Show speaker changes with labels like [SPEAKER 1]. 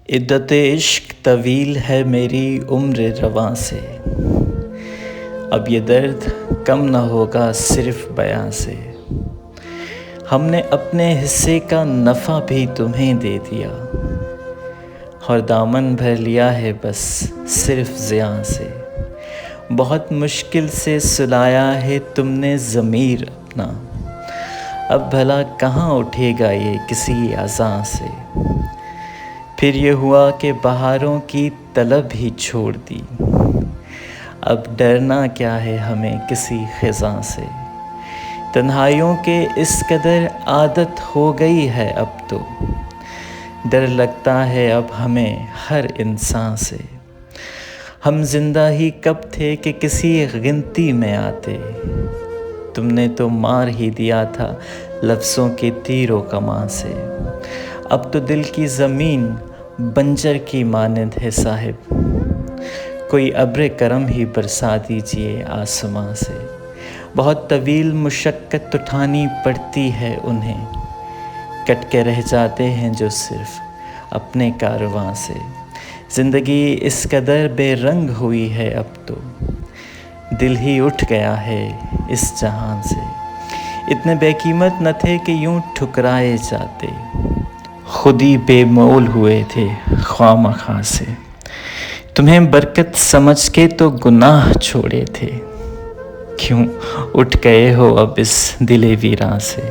[SPEAKER 1] عدت عشق طویل ہے میری عمر رواں سے، اب یہ درد کم نہ ہوگا صرف بیاں سے۔ ہم نے اپنے حصے کا نفع بھی تمہیں دے دیا، اور دامن بھر لیا ہے بس صرف زیاں سے۔ بہت مشکل سے سلایا ہے تم نے ضمیر اپنا، اب بھلا کہاں اٹھے گا یہ کسی اذاں سے۔ پھر یہ ہوا کہ بہاروں کی طلب ہی چھوڑ دی، اب ڈرنا کیا ہے ہمیں کسی خزاں سے۔ تنہائیوں کے اس قدر عادت ہو گئی ہے اب تو، ڈر لگتا ہے اب ہمیں ہر انسان سے۔ ہم زندہ ہی کب تھے کہ کسی گنتی میں آتے، تم نے تو مار ہی دیا تھا لفظوں کے تیر و کماں سے۔ اب تو دل کی زمین بنجر کی مانند ہے صاحب، کوئی ابر کرم ہی برسا دیجئے آسماں سے۔ بہت طویل مشقت اٹھانی پڑتی ہے انہیں، کٹ کے رہ جاتے ہیں جو صرف اپنے کارواں سے۔ زندگی اس قدر بے رنگ ہوئی ہے اب تو، دل ہی اٹھ گیا ہے اس جہاں سے۔ اتنے بے قیمت نہ تھے کہ یوں ٹھکرائے جاتے، خود ہی بے مول ہوئے تھے خواہ مخواہ سے۔ تمہیں برکت سمجھ کے تو گناہ چھوڑے تھے، کیوں اٹھ گئے ہو اب اس دل ویراں سے۔